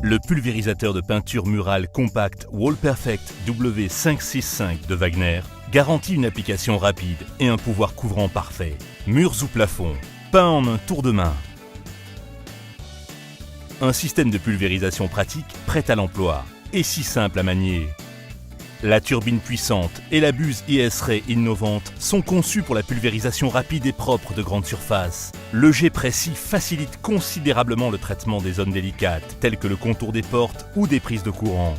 Le pulvérisateur de peinture murale compact Wall Perfect W565 de Wagner garantit une application rapide et un pouvoir couvrant parfait. Murs ou plafonds, peint en un tour de main. Un système de pulvérisation pratique, prêt à l'emploi et si simple à manier. La turbine puissante et la buse IS-Ray innovante sont conçues pour la pulvérisation rapide et propre de grandes surfaces. Le jet précis facilite considérablement le traitement des zones délicates, telles que le contour des portes ou des prises de courant.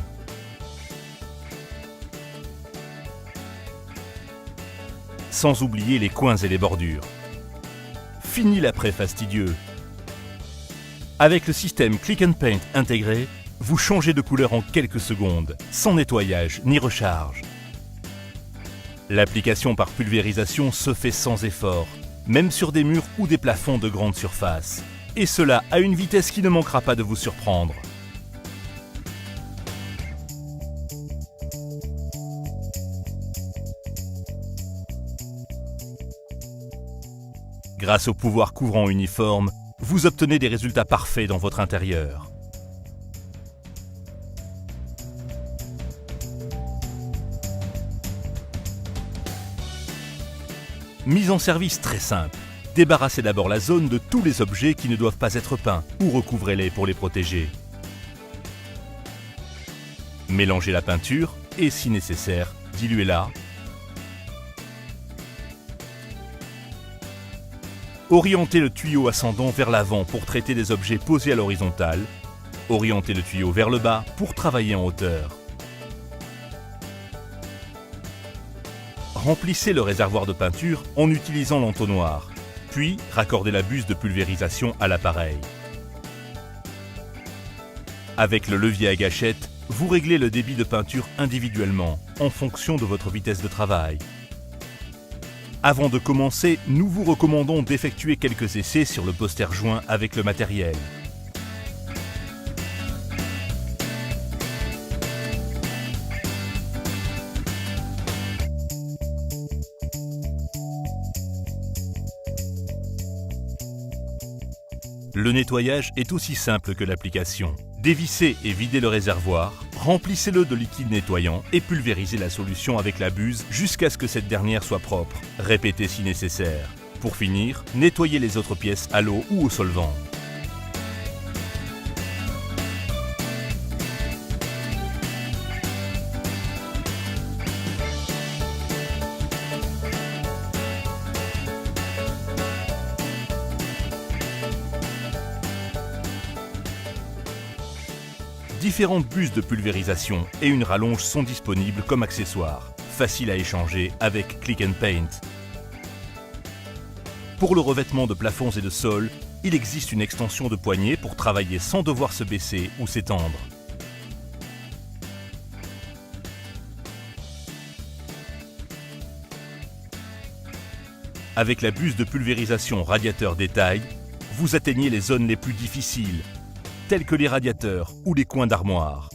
Sans oublier les coins et les bordures. Fini l'après fastidieux. Avec le système Click and Paint intégré, vous changez de couleur en quelques secondes, sans nettoyage ni recharge. L'application par pulvérisation se fait sans effort, même sur des murs ou des plafonds de grande surface. Et cela à une vitesse qui ne manquera pas de vous surprendre. Grâce au pouvoir couvrant uniforme, vous obtenez des résultats parfaits dans votre intérieur. Mise en service très simple. Débarrassez d'abord la zone de tous les objets qui ne doivent pas être peints ou recouvrez-les pour les protéger. Mélangez la peinture et, si nécessaire, diluez-la. Orientez le tuyau ascendant vers l'avant pour traiter des objets posés à l'horizontale. Orientez le tuyau vers le bas pour travailler en hauteur. Remplissez le réservoir de peinture en utilisant l'entonnoir, puis raccordez la buse de pulvérisation à l'appareil. Avec le levier à gâchette, vous réglez le débit de peinture individuellement, en fonction de votre vitesse de travail. Avant de commencer, nous vous recommandons d'effectuer quelques essais sur le poster joint avec le matériel. Le nettoyage est aussi simple que l'application. Dévissez et videz le réservoir, remplissez-le de liquide nettoyant et pulvérisez la solution avec la buse jusqu'à ce que cette dernière soit propre. Répétez si nécessaire. Pour finir, nettoyez les autres pièces à l'eau ou au solvant. Différentes buses de pulvérisation et une rallonge sont disponibles comme accessoires, faciles à échanger avec Click and Paint. Pour le revêtement de plafonds et de sols, il existe une extension de poignée pour travailler sans devoir se baisser ou s'étendre. Avec la buse de pulvérisation radiateur détail, vous atteignez les zones les plus difficiles, tels que les radiateurs ou les coins d'armoire.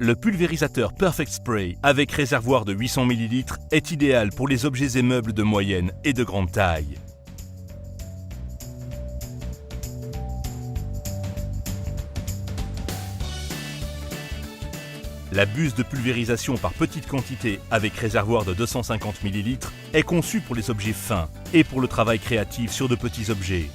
Le pulvérisateur Perfect Spray avec réservoir de 800 ml est idéal pour les objets et meubles de moyenne et de grande taille. La buse de pulvérisation par petite quantité avec réservoir de 250 ml est conçue pour les objets fins et pour le travail créatif sur de petits objets.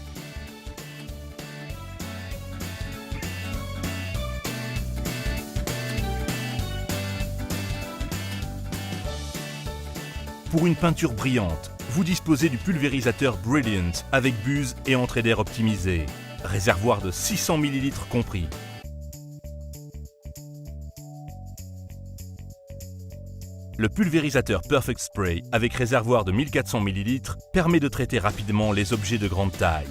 Pour une peinture brillante, vous disposez du pulvérisateur Brilliant avec buse et entrée d'air optimisée, réservoir de 600 ml compris. Le pulvérisateur Perfect Spray avec réservoir de 1400 ml permet de traiter rapidement les objets de grande taille.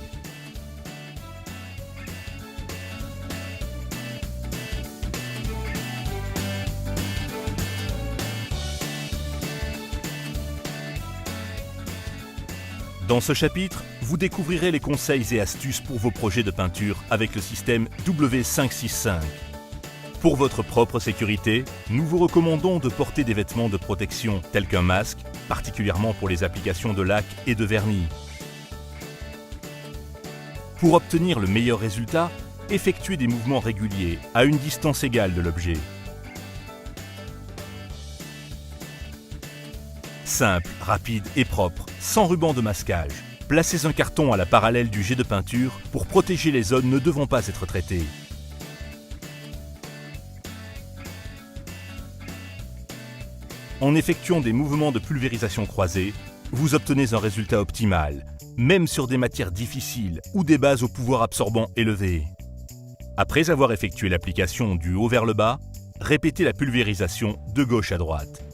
Dans ce chapitre, vous découvrirez les conseils et astuces pour vos projets de peinture avec le système W565. Pour votre propre sécurité, nous vous recommandons de porter des vêtements de protection tels qu'un masque, particulièrement pour les applications de lac et de vernis. Pour obtenir le meilleur résultat, effectuez des mouvements réguliers à une distance égale de l'objet. Simple, rapide et propre, sans ruban de masquage. Placez un carton à la parallèle du jet de peinture pour protéger les zones ne devant pas être traitées. En effectuant des mouvements de pulvérisation croisés, vous obtenez un résultat optimal, même sur des matières difficiles ou des bases au pouvoir absorbant élevé. Après avoir effectué l'application du haut vers le bas, répétez la pulvérisation de gauche à droite.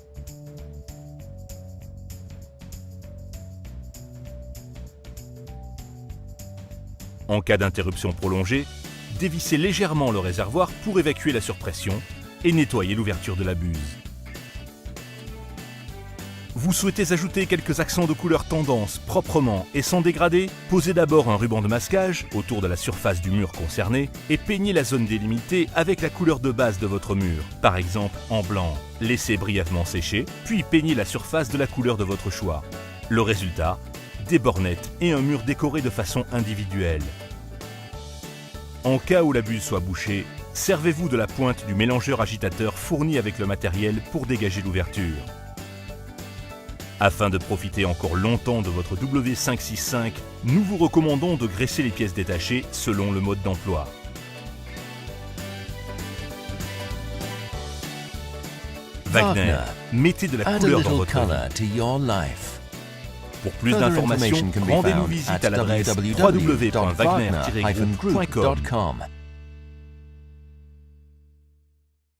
En cas d'interruption prolongée, dévissez légèrement le réservoir pour évacuer la surpression et nettoyer l'ouverture de la buse. Vous souhaitez ajouter quelques accents de couleur tendance proprement et sans dégrader? Posez d'abord un ruban de masquage autour de la surface du mur concerné et peignez la zone délimitée avec la couleur de base de votre mur, par exemple en blanc. Laissez brièvement sécher, puis peignez la surface de la couleur de votre choix. Le résultat, des bornettes et un mur décoré de façon individuelle. En cas où la buse soit bouchée, servez-vous de la pointe du mélangeur agitateur fourni avec le matériel pour dégager l'ouverture. Afin de profiter encore longtemps de votre W565, nous vous recommandons de graisser les pièces détachées selon le mode d'emploi. Wagner, mettez de la couleur dans votre vie. Pour plus d'informations, rendez-nous visite à l'adresse www.wagner-group.com.